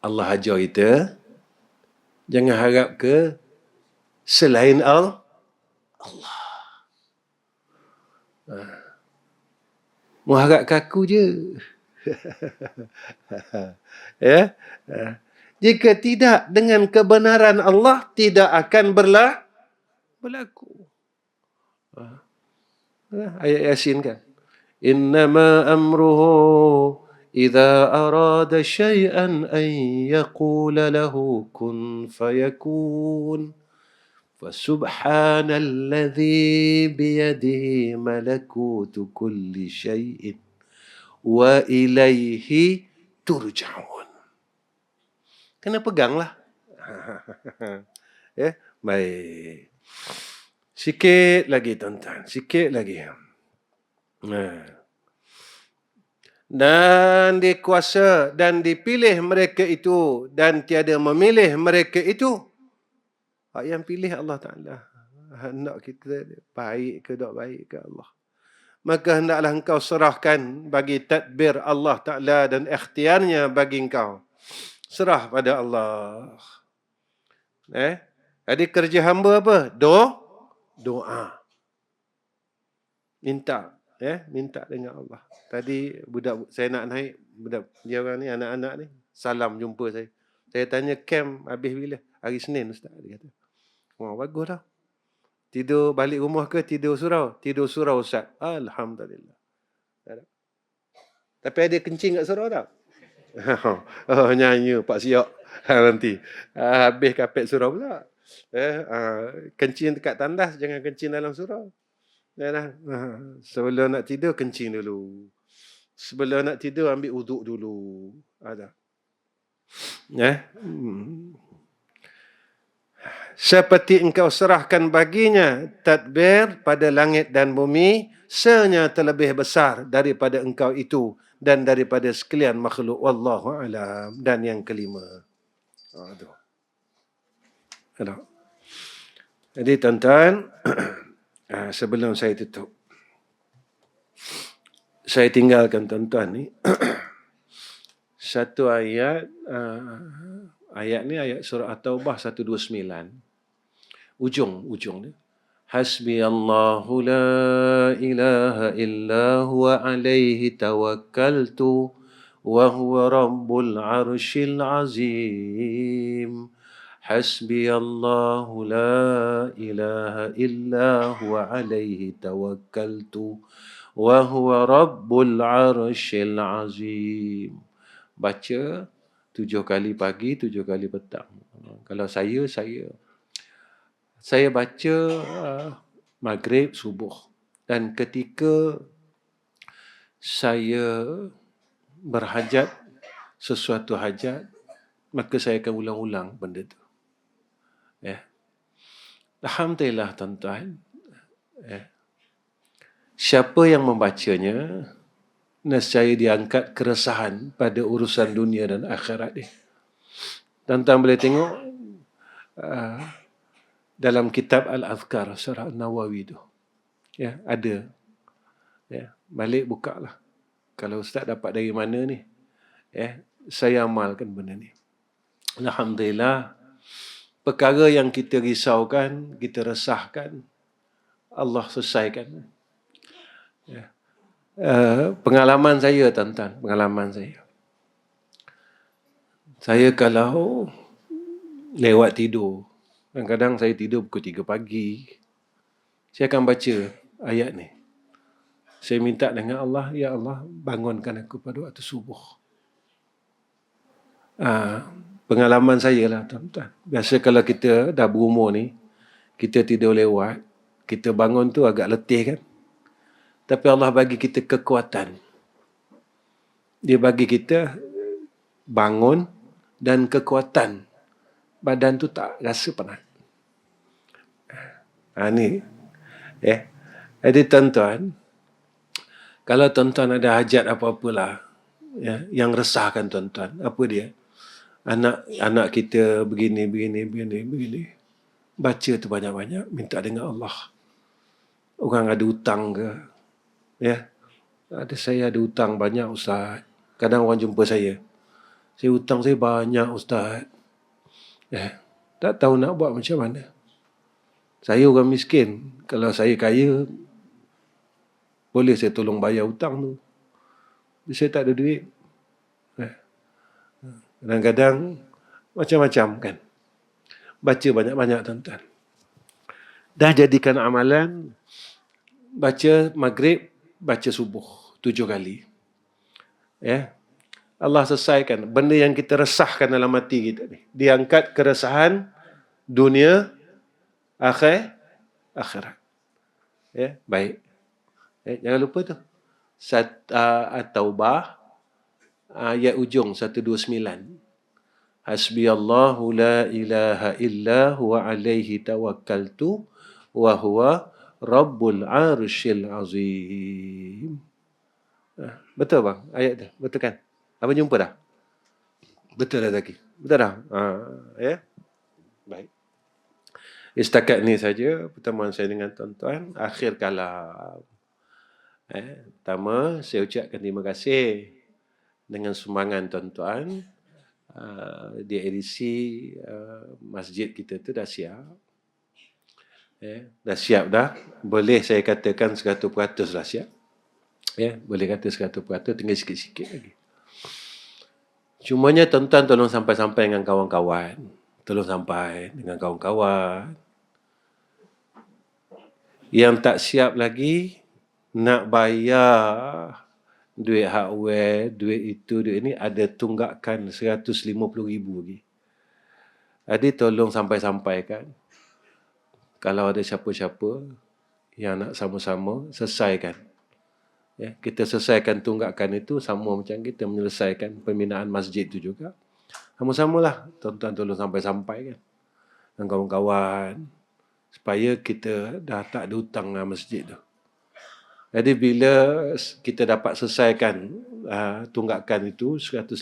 Allah ajar kita, jangan harap ke selain Allah. Mengharap ke aku je. Ya? Jika tidak, dengan kebenaran Allah tidak akan berlaku. Ayat Yasin kan. Innama amruhu idza arada syai'an an yaqula lahu kun fayakun. فسبحان الذي بيده ملكوت كل شيء وإليه ترجعون. Kena peganglah. Baik. Sikit lagi tuan-tuan, sikit lagi. Dan dikuasa dan dipilih mereka itu dan tiada memilih mereka itu. Yang pilih Allah Ta'ala. Hendak kita baik ke tak baik ke Allah. Maka hendaklah engkau serahkan bagi tadbir Allah Ta'ala dan ikhtiarnya bagi engkau. Serah pada Allah. Jadi kerja hamba apa? Doa. Minta. Minta dengan Allah. Tadi budak saya nak naik, budak dia orang ni, anak-anak ni, salam jumpa saya. Saya tanya camp habis bila? Hari Senin Ustaz, dia kata. Wah, bagus dah. Tidur balik rumah ke tidur surau? Tidur surau Ustaz. Alhamdulillah. Tapi ada kencing kat surau tak? Nyanyi Pak Siok nanti. Habis kapet surau pula. Kencing dekat tandas, jangan kencing dalam surau. Sebelum nak tidur, kencing dulu. Sebelum nak tidur, ambil uduk dulu. Ada. Seperti engkau serahkan baginya tadbir pada langit dan bumi, senyata terlebih besar daripada engkau itu dan daripada sekalian makhluk. Wallahu a'lam. Dan yang kelima. Jadi tuan-tuan, sebelum saya tutup, saya tinggalkan tuan-tuan ni satu ayat. Ayat ni ayat surah At-Taubah 129. Ujung dia. Hasbi Allahu la ilaha illa huwa alaihi tawakkaltu wa huwa rabbul arshil azim. Hasbi Allahu la ilaha illa huwa alaihi tawakkaltu wa huwa rabbul arshil azim. Baca 7 kali pagi, 7 kali petang. Kalau saya baca maghrib, subuh. Dan ketika saya berhajat, sesuatu hajat, maka saya akan ulang-ulang benda itu. Alhamdulillah tuan-tuan. Siapa yang membacanya, nescaya diangkat keresahan pada urusan dunia dan akhirat ni. Tuan-tuan boleh tengok dalam kitab Al-Azkar Surah An-Nawawi tu. Ada. Balik buka lah. Kalau Ustaz dapat dari mana ni? Saya amalkan benda ni. Alhamdulillah. Perkara yang kita risaukan, kita resahkan, Allah selesaikan. Pengalaman saya, tuan-tuan. Pengalaman saya. Saya kalau lewat tidur, kadang-kadang saya tidur pukul 3 pagi, saya akan baca ayat ni. Saya minta dengan Allah, ya Allah, bangunkan aku pada waktu subuh. Pengalaman saya lah, tuan-tuan. Biasa kalau kita dah berumur ni, kita tidur lewat, kita bangun tu agak letih kan. Tapi Allah bagi kita kekuatan. Dia bagi kita bangun dan kekuatan. Badan tu tak rasa penat. Ni. Jadi tuan-tuan, kalau tuan-tuan ada hajat apa-apalah yang resahkan tuan-tuan, apa dia? Anak kita begini. Baca tu banyak-banyak, minta dengan Allah. Orang ada hutang ke? Saya ada hutang banyak, Ustaz. Kadang orang jumpa saya. Hutang saya banyak, Ustaz. Tak tahu nak buat macam mana. Saya orang miskin. Kalau saya kaya, boleh saya tolong bayar hutang tu. Saya tak ada duit. Kadang-kadang macam-macam kan. Baca banyak-banyak tuan-tuan. Dah jadikan amalan, baca maghrib, baca subuh 7 kali. Allah selesaikan benda yang kita resahkan dalam hati kita ni. Diangkat keresahan dunia, akhirat. Baik. Jangan lupa tu. At-Taubah ayat ujung 129. Hasbiyallahu la ilaha illa huwa alaihi tawakkaltu wa huwa rabbul arsyil azim. Betul bang ayat tu? Betul kan? Apa jumpa dah? Betul dah lagi. Betul dah? Baik. Setakat ni saja pertemuan saya dengan tuan-tuan. Akhir kalam. Pertama, saya ucapkan terima kasih dengan sumbangan tuan-tuan. Di edisi masjid kita tu dah siap. Dah siap dah. Boleh saya katakan 100% dah siap. Boleh kata 100%, tinggal sikit-sikit lagi. Cumanya tuan-tuan tolong sampai-sampai dengan kawan-kawan. Tolong sampai dengan kawan-kawan. Yang tak siap lagi, nak bayar duit hardware, duit itu, duit ini, ada tunggakan 150,000 lagi. Jadi tolong sampai-sampaikan. Kalau ada siapa-siapa yang nak sama-sama, selesaikan. Kita selesaikan tunggakan itu sama macam kita menyelesaikan pembinaan masjid itu juga. Sama-samalah tuan-tuan tolong sampai-sampaikan dengan kawan-kawan supaya kita dah tak ada hutang dengan masjid tu. Jadi bila kita dapat selesaikan tunggakan itu 150,000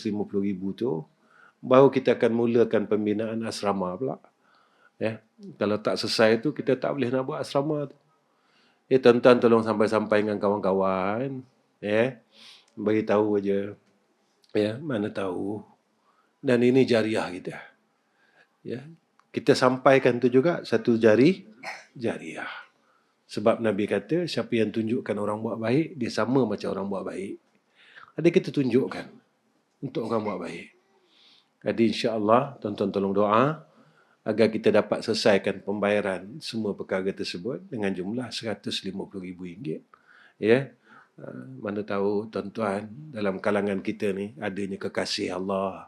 tu, baru kita akan mulakan pembinaan asrama pula. Kalau tak selesai tu, kita tak boleh nak buat asrama tu. Tuan-tuan tolong sampai-sampai dengan kawan-kawan. Bagi tahu aja. Mana tahu. Dan ini jariah kita. Kita sampaikan tu juga satu jariah. Sebab Nabi kata, siapa yang tunjukkan orang buat baik, dia sama macam orang buat baik. Jadi kita tunjukkan untuk orang buat baik. Jadi insya-Allah tuan-tuan tolong doa agar kita dapat selesaikan pembayaran semua perkara tersebut dengan jumlah RM150,000. Mana tahu tuan-tuan dalam kalangan kita ni adanya kekasih Allah,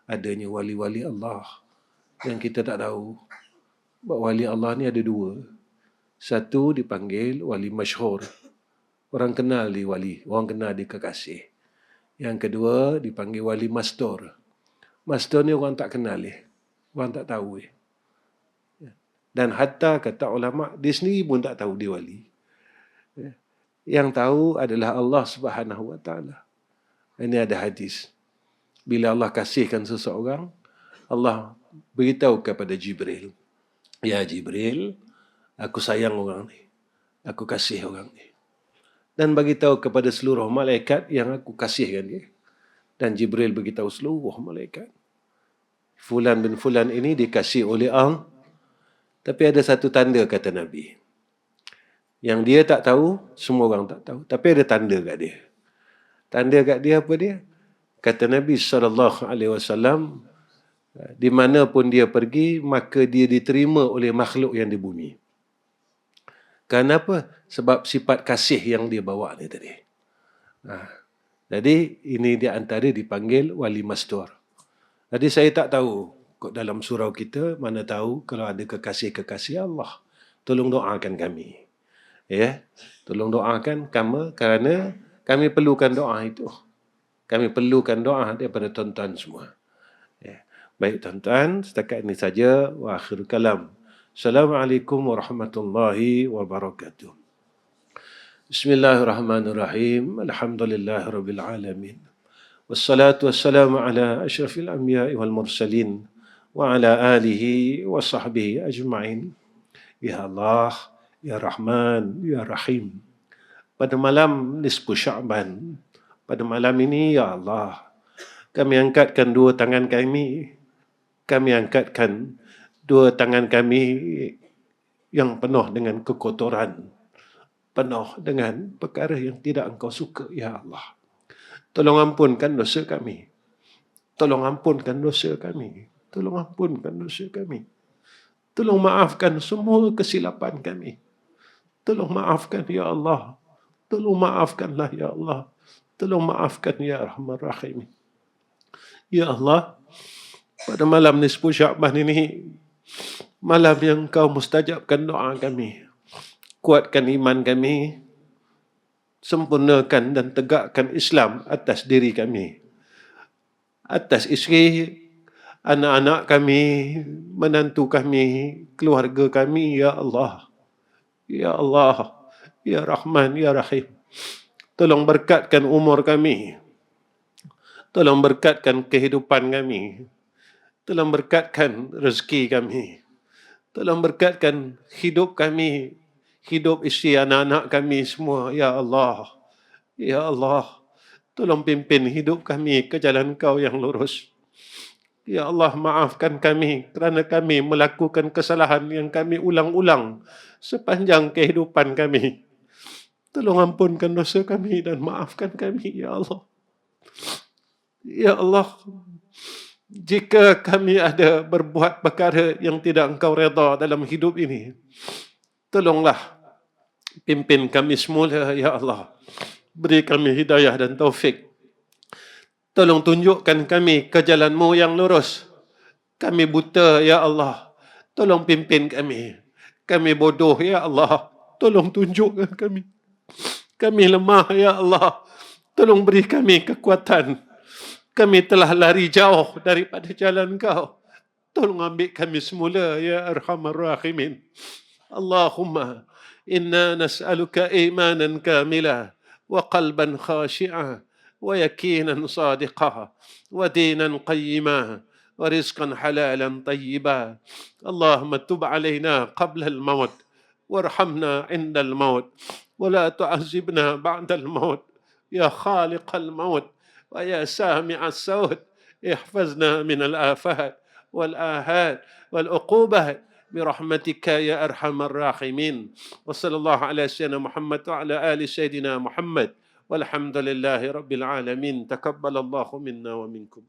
adanya wali-wali Allah yang kita tak tahu. Bahawa wali Allah ni ada dua. Satu dipanggil wali masyhur. Orang kenal dia wali, orang kenal dia kekasih. Yang kedua dipanggil wali mastur. Mastur ni orang tak kenal dia. Orang tak tahu dia. Dan hatta kata ulama, dia sendiri pun tak tahu dia wali. Yang tahu adalah Allah Subhanahu Wa Taala. Ini ada hadis. Bila Allah kasihkan seseorang, Allah beritahu kepada Jibril. Ya Jibril, aku sayang orang ni. Aku kasih orang ni. Dan beritahu kepada seluruh malaikat yang aku kasihkan dia. Dan Jibril beritahu seluruh malaikat. Fulan bin Fulan ini dikasih oleh Allah. Tapi ada satu tanda, kata Nabi. Yang dia tak tahu, semua orang tak tahu. Tapi ada tanda kat dia. Tanda kat dia apa dia? Kata Nabi SAW, di mana pun dia pergi, maka dia diterima oleh makhluk yang di bumi. Kenapa? Sebab sifat kasih yang dia bawa ni tadi. Jadi, ini di antara dipanggil wali mastur. Jadi, saya tak tahu. Dalam surau kita, mana tahu kalau ada kekasih-kekasih Allah. Tolong doakan kami. Tolong doakan kami kerana kami perlukan doa itu. Kami perlukan doa daripada tuan-tuan semua. Ya. Baik tuan-tuan, setakat ini saja. Wa akhir kalam. Assalamualaikum warahmatullahi wabarakatuh. Bismillahirrahmanirrahim. Alhamdulillahirabbil alamin. Wassalatu wassalamu ala asyrafil anbiya'i wal mursalin wa ala alihi wa sahbihi ajma'in. Ya Allah, Ya Rahman, Ya Rahim. Pada malam nisfu Sya'ban, pada malam ini, Ya Allah, kami angkatkan dua tangan kami. Kami angkatkan dua tangan kami yang penuh dengan kekotoran, penuh dengan perkara yang tidak Engkau suka, Ya Allah. Tolong ampunkan dosa kami. Tolong ampunkan dosa kami. Tolong ampunkan dosa kami. Tolong maafkan semua kesilapan kami. Tolong maafkan, Ya Allah. Tolong maafkanlah, Ya Allah. Tolong maafkan, Ya Rahman Rahim. Ya Allah, pada malam nisfu Sya'ban ini, malam yang Kau mustajabkan doa kami. Kuatkan iman kami. Sempurnakan dan tegakkan Islam atas diri kami. Atas isteri, anak-anak kami, menantu kami, keluarga kami, Ya Allah. Ya Allah, Ya Rahman, Ya Rahim. Tolong berkatkan umur kami. Tolong berkatkan kehidupan kami. Tolong berkatkan rezeki kami. Tolong berkatkan hidup kami, hidup isteri anak-anak kami semua. Ya Allah, Ya Allah. Tolong pimpin hidup kami ke jalan Kau yang lurus. Ya Allah, maafkan kami kerana kami melakukan kesalahan yang kami ulang-ulang sepanjang kehidupan kami. Tolong ampunkan dosa kami dan maafkan kami, Ya Allah. Ya Allah, jika kami ada berbuat perkara yang tidak Engkau redha dalam hidup ini, tolonglah pimpin kami semula, Ya Allah. Beri kami hidayah dan taufik. Tolong tunjukkan kami ke jalan-Mu yang lurus. Kami buta, Ya Allah. Tolong pimpin kami. Kami bodoh, Ya Allah. Tolong tunjukkan kami. Kami lemah, Ya Allah. Tolong beri kami kekuatan. Kami telah lari jauh daripada jalan Kau. Tolong ambil kami semula, Ya Arhamar Rahimin. Allahumma inna nas'aluka imanan kamila wa qalban khashi'a wa yakinan sadiqa wa dinan qayyima wa rizqan halalan tayyiba. Allahumma tub alaina qabla al-maut warhamna 'inda al-maut wa la tu'azzibna ba'da al-maut. Ya khaliq al-maut ويا سامع الصوت احفظنا من الآفات والآهات والعقوبات برحمتك يا أرحم الراحمين. وصلى الله على سيدنا محمد وعلى آل سيدنا محمد والحمد لله رب العالمين. تقبل الله منا ومنكم.